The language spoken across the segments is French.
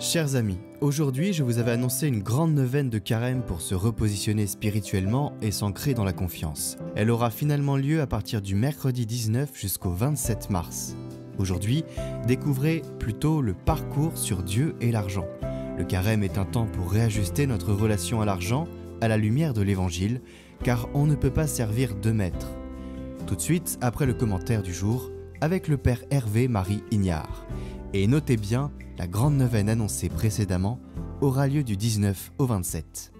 Chers amis, aujourd'hui je vous avais annoncé une grande neuvaine de carême pour se repositionner spirituellement et s'ancrer dans la confiance. Elle aura finalement lieu à partir du mercredi 19 jusqu'au 27 mars. Aujourd'hui, découvrez plutôt le parcours sur Dieu et l'argent. Le carême est un temps pour réajuster notre relation à l'argent à la lumière de l'Évangile, car on ne peut pas servir deux maîtres. Tout de suite, après le commentaire du jour, avec le Père Hervé Marie Ignard. Et notez bien, la grande neuvaine annoncée précédemment aura lieu du 19 au 27.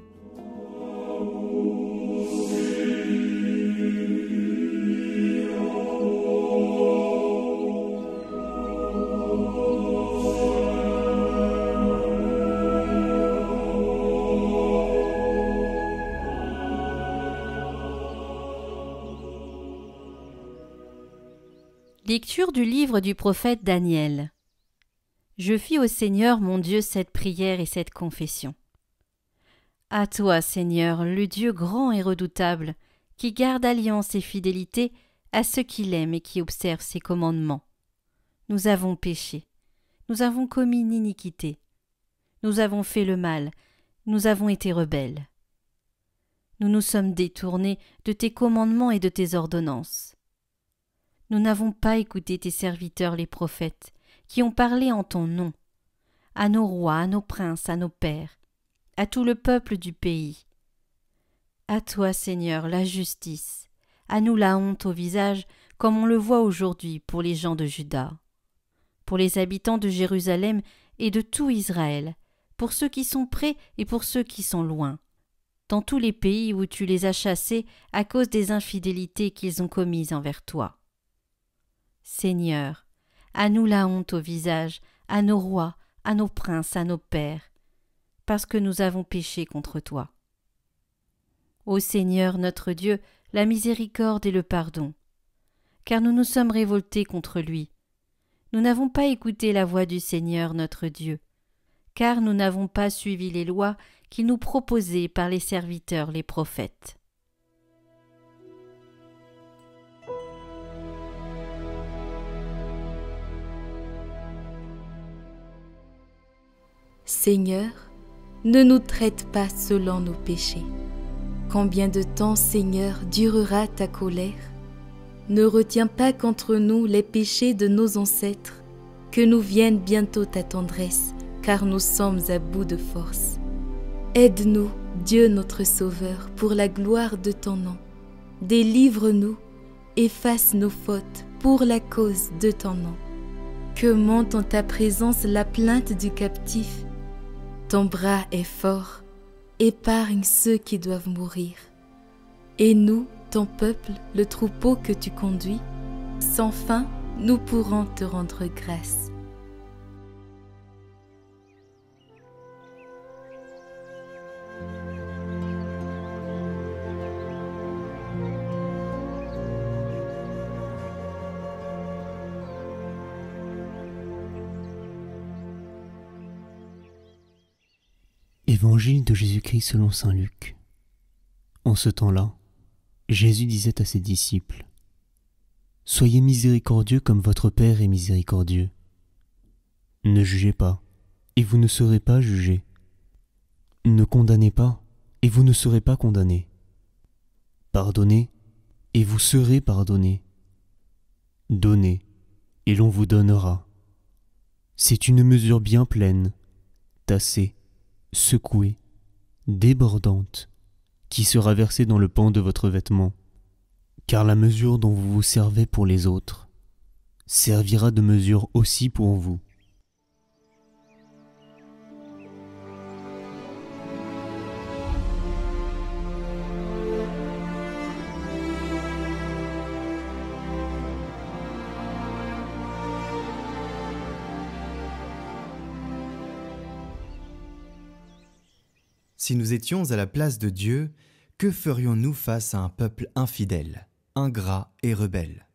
Lecture du livre du prophète Daniel. Je fis au Seigneur mon Dieu cette prière et cette confession. À toi, Seigneur, le Dieu grand et redoutable, qui garde alliance et fidélité à ceux qui l'aiment et qui observent ses commandements. Nous avons péché, nous avons commis l'iniquité, nous avons fait le mal, nous avons été rebelles. Nous nous sommes détournés de tes commandements et de tes ordonnances. Nous n'avons pas écouté tes serviteurs les prophètes, qui ont parlé en ton nom, à nos rois, à nos princes, à nos pères, à tout le peuple du pays. À toi, Seigneur, la justice, à nous la honte au visage, comme on le voit aujourd'hui pour les gens de Juda, pour les habitants de Jérusalem et de tout Israël, pour ceux qui sont près et pour ceux qui sont loin, dans tous les pays où tu les as chassés à cause des infidélités qu'ils ont commises envers toi. Seigneur, à nous la honte au visage, à nos rois, à nos princes, à nos pères, parce que nous avons péché contre toi. Ô Seigneur notre Dieu, la miséricorde et le pardon, car nous nous sommes révoltés contre lui. Nous n'avons pas écouté la voix du Seigneur notre Dieu, car nous n'avons pas suivi les lois qu'il nous proposait par les serviteurs les prophètes. Seigneur, ne nous traite pas selon nos péchés. Combien de temps, Seigneur, durera ta colère? Ne retiens pas contre nous les péchés de nos ancêtres, que nous vienne bientôt ta tendresse, car nous sommes à bout de force. Aide-nous, Dieu notre Sauveur, pour la gloire de ton nom. Délivre-nous, efface nos fautes pour la cause de ton nom. Que monte en ta présence la plainte du captif. Ton bras est fort, épargne ceux qui doivent mourir. Et nous, ton peuple, le troupeau que tu conduis, sans fin, nous pourrons te rendre grâce. Évangile de Jésus-Christ selon saint Luc. En ce temps-là, Jésus disait à ses disciples : « Soyez miséricordieux comme votre Père est miséricordieux. Ne jugez pas, et vous ne serez pas jugés. Ne condamnez pas, et vous ne serez pas condamnés. Pardonnez, et vous serez pardonnés. Donnez, et l'on vous donnera. C'est une mesure bien pleine, tassée, secouée, débordante, qui sera versée dans le pan de votre vêtement, car la mesure dont vous vous servez pour les autres servira de mesure aussi pour vous. » Si nous étions à la place de Dieu, que ferions-nous face à un peuple infidèle, ingrat et rebelle?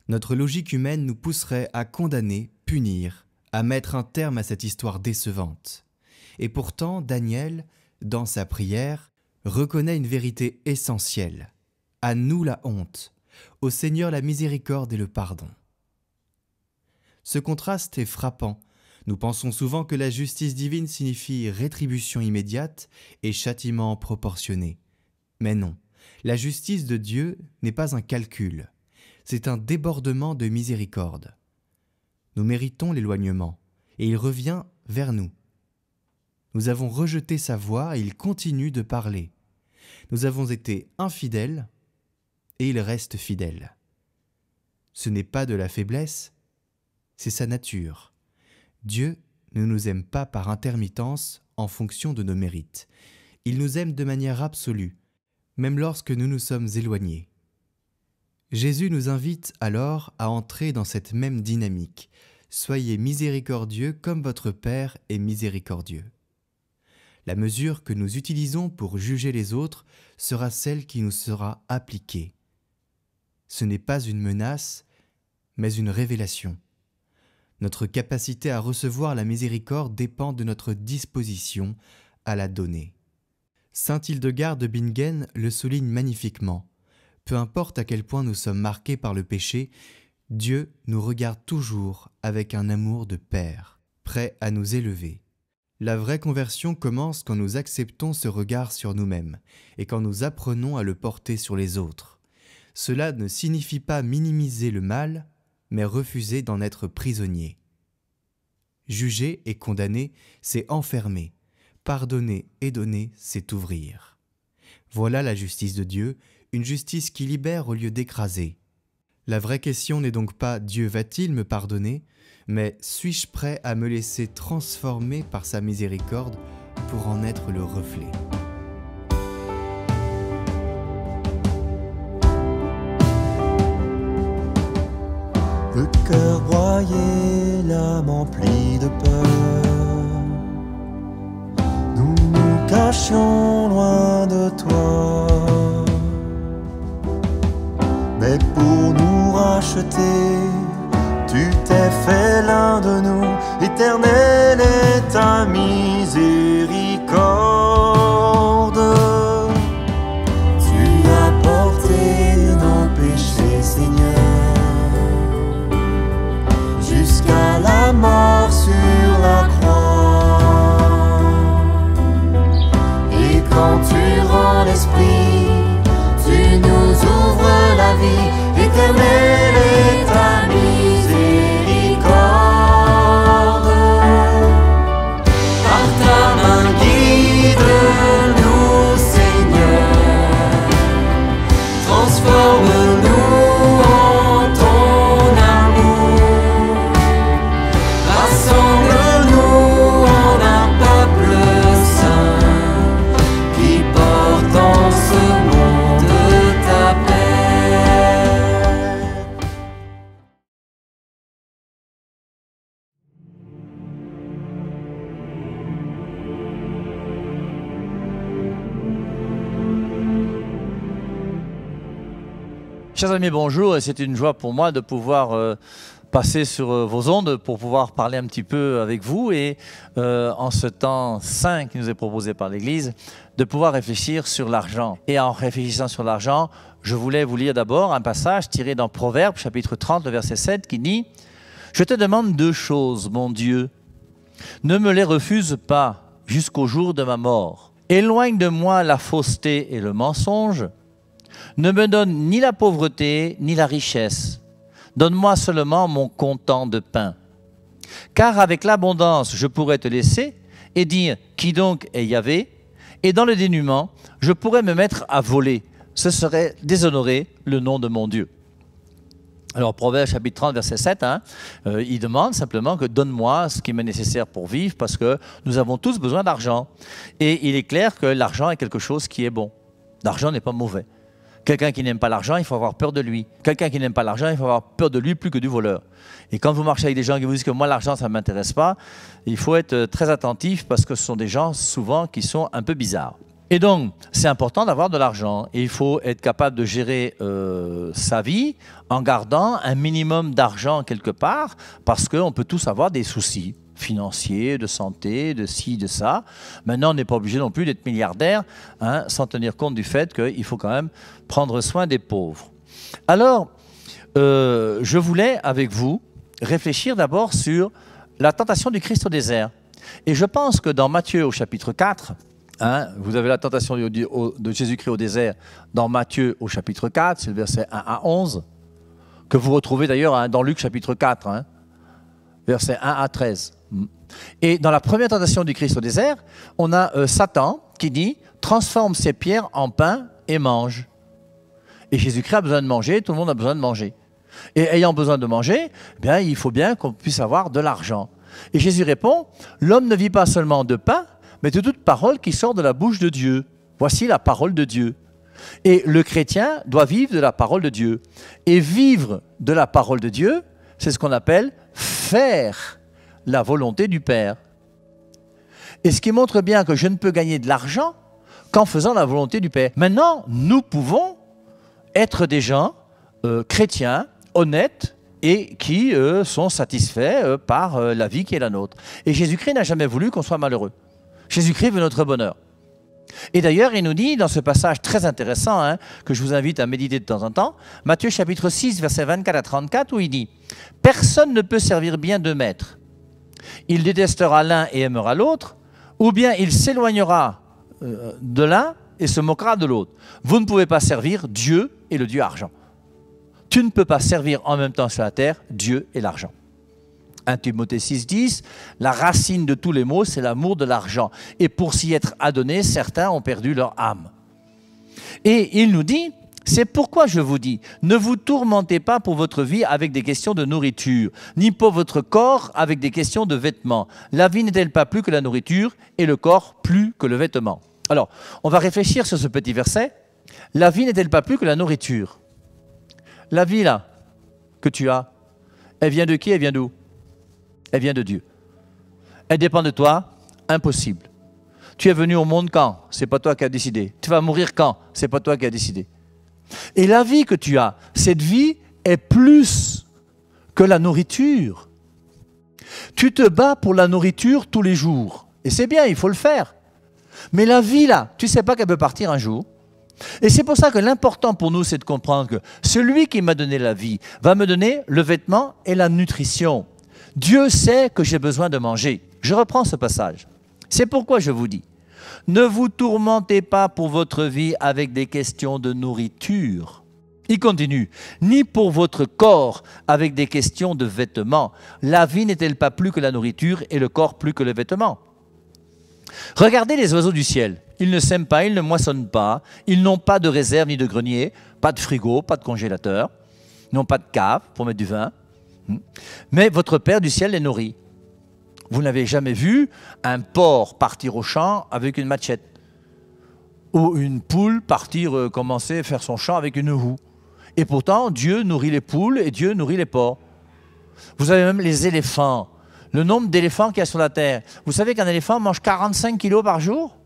Notre logique humaine nous pousserait à condamner, punir, à mettre un terme à cette histoire décevante. Et pourtant, Daniel, dans sa prière, reconnaît une vérité essentielle. À nous la honte, au Seigneur la miséricorde et le pardon. Ce contraste est frappant, Nous pensons souvent que la justice divine signifie rétribution immédiate et châtiment proportionné. Mais non, la justice de Dieu n'est pas un calcul, c'est un débordement de miséricorde. Nous méritons l'éloignement, et il revient vers nous. Nous avons rejeté sa voix et il continue de parler. Nous avons été infidèles et il reste fidèle. Ce n'est pas de la faiblesse, c'est sa nature. Dieu ne nous aime pas par intermittence en fonction de nos mérites. Il nous aime de manière absolue, même lorsque nous nous sommes éloignés. Jésus nous invite alors à entrer dans cette même dynamique. Soyez miséricordieux comme votre Père est miséricordieux. La mesure que nous utilisons pour juger les autres sera celle qui nous sera appliquée. Ce n'est pas une menace, mais une révélation. Notre capacité à recevoir la miséricorde dépend de notre disposition à la donner. Saint Hildegard de Bingen le souligne magnifiquement. Peu importe à quel point nous sommes marqués par le péché, Dieu nous regarde toujours avec un amour de Père, prêt à nous élever. La vraie conversion commence quand nous acceptons ce regard sur nous-mêmes et quand nous apprenons à le porter sur les autres. Cela ne signifie pas minimiser le mal, mais refuser d'en être prisonnier. Juger et condamner, c'est enfermer. Pardonner et donner, c'est ouvrir. Voilà la justice de Dieu, une justice qui libère au lieu d'écraser. La vraie question n'est donc pas « Dieu va-t-il me pardonner ?» mais « suis-je prêt à me laisser transformer par sa miséricorde pour en être le reflet ?» Le cœur broyé, l'âme emplie de peur, nous nous cachions loin de toi. Mais pour nous racheter, tu t'es fait l'un de nous, éternel est ta miséricorde. Tu as porté nos péchés, Seigneur, jusqu'à la mort sur la croix. Et quand tu rends l'esprit, tu nous ouvres la vie, éternelle est ta miséricorde. Par ta main guide-nous, Seigneur, transforme-nous en ton amour, rassemble-nous en un peuple saint qui porte en ce monde ta paix. Chers amis, bonjour, et c'est une joie pour moi de pouvoir passer sur vos ondes pour pouvoir parler un petit peu avec vous et en ce temps saint qui nous est proposé par l'Église, de pouvoir réfléchir sur l'argent. Et en réfléchissant sur l'argent, je voulais vous lire d'abord un passage tiré dans Proverbes, chapitre 30, le verset 7, qui dit « Je te demande deux choses, mon Dieu, ne me les refuse pas jusqu'au jour de ma mort. Éloigne de moi la fausseté et le mensonge. Ne me donne ni la pauvreté ni la richesse. Donne-moi seulement mon comptant de pain. Car avec l'abondance, je pourrais te laisser et dire « Qui donc est Yahvé ?» Et dans le dénuement, je pourrais me mettre à voler. Ce serait déshonorer le nom de mon Dieu. Alors, Proverbe chapitre 30, verset 7, il demande simplement que donne-moi ce qui m'est nécessaire pour vivre parce que nous avons tous besoin d'argent. Et il est clair que l'argent est quelque chose qui est bon. L'argent n'est pas mauvais. Quelqu'un qui n'aime pas l'argent, il faut avoir peur de lui. Quelqu'un qui n'aime pas l'argent, il faut avoir peur de lui plus que du voleur. Et quand vous marchez avec des gens qui vous disent que moi l'argent ça ne m'intéresse pas, il faut être très attentif parce que ce sont des gens souvent qui sont un peu bizarres. Et donc, c'est important d'avoir de l'argent et il faut être capable de gérer sa vie en gardant un minimum d'argent quelque part parce qu'on peut tous avoir des soucis financiers, de santé, de ci, de ça. Maintenant, on n'est pas obligé non plus d'être milliardaire sans tenir compte du fait qu'il faut quand même prendre soin des pauvres. Alors, je voulais avec vous réfléchir d'abord sur la tentation du Christ au désert. Et je pense que dans Matthieu au chapitre 4, vous avez la tentation de Jésus-Christ au désert dans Matthieu au chapitre 4, c'est le verset 1 à 11, que vous retrouvez d'ailleurs dans Luc chapitre 4, verset 1 à 13. Et dans la première tentation du Christ au désert, on a Satan qui dit « transforme ces pierres en pain et mange ». Et Jésus-Christ a besoin de manger, tout le monde a besoin de manger. Et ayant besoin de manger, il faut bien qu'on puisse avoir de l'argent. Et Jésus répond, l'homme ne vit pas seulement de pain, mais de toute parole qui sort de la bouche de Dieu. Voici la parole de Dieu. Et le chrétien doit vivre de la parole de Dieu. Et vivre de la parole de Dieu, c'est ce qu'on appelle faire la volonté du Père. Et ce qui montre bien que je ne peux gagner de l'argent qu'en faisant la volonté du Père. Maintenant, nous pouvons être des gens chrétiens, honnêtes, et qui sont satisfaits par la vie qui est la nôtre. Et Jésus-Christ n'a jamais voulu qu'on soit malheureux. Jésus-Christ veut notre bonheur. Et d'ailleurs, il nous dit dans ce passage très intéressant, que je vous invite à méditer de temps en temps, Matthieu chapitre 6, versets 24 à 34, où il dit « Personne ne peut servir bien deux maîtres. Il détestera l'un et aimera l'autre, ou bien il s'éloignera de l'un et se moquera de l'autre. Vous ne pouvez pas servir Dieu et le Dieu argent. Tu ne peux pas servir en même temps sur la terre Dieu et l'argent. 1 Timothée 6, 10, la racine de tous les maux, c'est l'amour de l'argent. Et pour s'y être adonnés, certains ont perdu leur âme. Et il nous dit, c'est pourquoi je vous dis, ne vous tourmentez pas pour votre vie avec des questions de nourriture, ni pour votre corps avec des questions de vêtements. La vie n'est-elle pas plus que la nourriture, et le corps plus que le vêtement? Alors, on va réfléchir sur ce petit verset. La vie n'est-elle pas plus que la nourriture? La vie, là, que tu as, elle vient de qui? Elle vient d'où? Elle vient de Dieu. Elle dépend de toi? Impossible. Tu es venu au monde quand? C'est pas toi qui as décidé. Tu vas mourir quand? C'est pas toi qui as décidé. Et la vie que tu as, cette vie est plus que la nourriture. Tu te bats pour la nourriture tous les jours. Et c'est bien, il faut le faire. Mais la vie, là, tu ne sais pas qu'elle peut partir un jour. Et c'est pour ça que l'important pour nous, c'est de comprendre que celui qui m'a donné la vie va me donner le vêtement et la nutrition. Dieu sait que j'ai besoin de manger. Je reprends ce passage. C'est pourquoi je vous dis, ne vous tourmentez pas pour votre vie avec des questions de nourriture. Il continue, ni pour votre corps avec des questions de vêtements. La vie n'est-elle pas plus que la nourriture et le corps plus que le vêtement? Regardez les oiseaux du ciel. Ils ne sèment pas, ils ne moissonnent pas, ils n'ont pas de réserve ni de grenier, pas de frigo, pas de congélateur, ils n'ont pas de cave pour mettre du vin. Mais votre Père du ciel les nourrit. Vous n'avez jamais vu un porc partir au champ avec une machette ou une poule partir commencer à faire son champ avec une houe. Et pourtant, Dieu nourrit les poules et Dieu nourrit les porcs. Vous avez même les éléphants. Le nombre d'éléphants qu'il y a sur la terre. Vous savez qu'un éléphant mange 45 kilos par jour?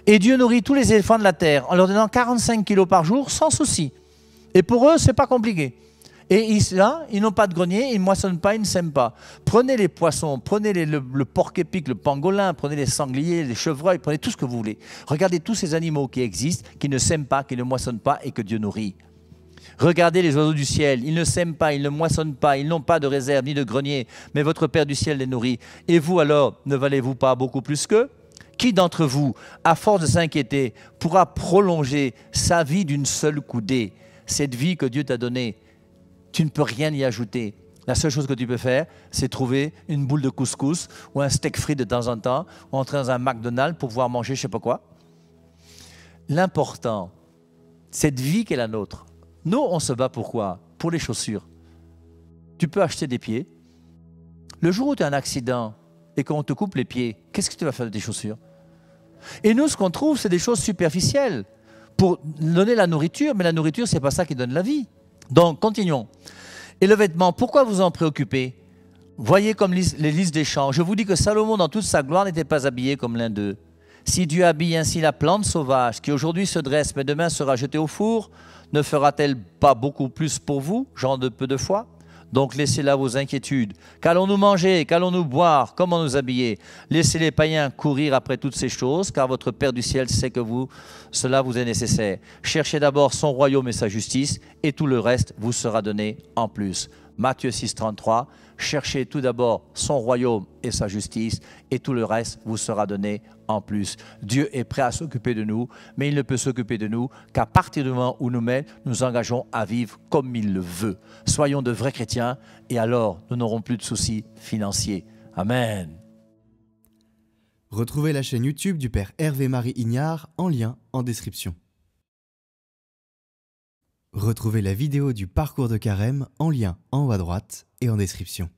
Et Dieu nourrit tous les éléphants de la terre en leur donnant 45 kilos par jour sans souci. Et pour eux, ce n'est pas compliqué. Et ils n'ont pas de grenier, ils ne moissonnent pas, ils ne sèment pas. Prenez les poissons, prenez le porc-épic, le pangolin, prenez les sangliers, les chevreuils, prenez tout ce que vous voulez. Regardez tous ces animaux qui existent, qui ne sèment pas, qui ne moissonnent pas et que Dieu nourrit. Regardez les oiseaux du ciel, ils ne sèment pas, ils ne moissonnent pas, ils n'ont pas de réserve ni de grenier, mais votre Père du ciel les nourrit. Et vous alors, ne valez-vous pas beaucoup plus qu'eux? Qui d'entre vous, à force de s'inquiéter, pourra prolonger sa vie d'une seule coudée? Cette vie que Dieu t'a donnée, tu ne peux rien y ajouter. La seule chose que tu peux faire, c'est trouver une boule de couscous ou un steak frit de temps en temps, ou entrer dans un McDonald's pour pouvoir manger je ne sais pas quoi. L'important, cette vie qui est la nôtre, nous, on se bat pour quoi? Pour les chaussures. Tu peux acheter des pieds. Le jour où tu as un accident et qu'on te coupe les pieds, qu'est-ce que tu vas faire de tes chaussures? Et nous, ce qu'on trouve, c'est des choses superficielles pour donner la nourriture, mais la nourriture, ce n'est pas ça qui donne la vie. Donc, continuons. Et le vêtement, pourquoi vous en préoccupez? Voyez comme les lys des champs. Je vous dis que Salomon, dans toute sa gloire, n'était pas habillé comme l'un d'eux. Si Dieu habille ainsi la plante sauvage, qui aujourd'hui se dresse, mais demain sera jetée au four, ne fera-t-elle pas beaucoup plus pour vous, gens de peu de foi? Donc laissez là vos inquiétudes. Qu'allons-nous manger? Qu'allons-nous boire? Comment nous habiller? Laissez les païens courir après toutes ces choses, car votre Père du ciel sait que cela vous est nécessaire. Cherchez d'abord son royaume et sa justice, et tout le reste vous sera donné en plus. Matthieu 6, 33, cherchez tout d'abord son royaume et sa justice, et tout le reste vous sera donné en plus. Dieu est prêt à s'occuper de nous, mais il ne peut s'occuper de nous qu'à partir du moment où nous-mêmes nous engageons à vivre comme il le veut. Soyons de vrais chrétiens, et alors nous n'aurons plus de soucis financiers. Amen. Retrouvez la chaîne YouTube du Père Hervé-Marie Ignard en lien en description. Retrouvez la vidéo du parcours de Carême en lien en haut à droite et en description.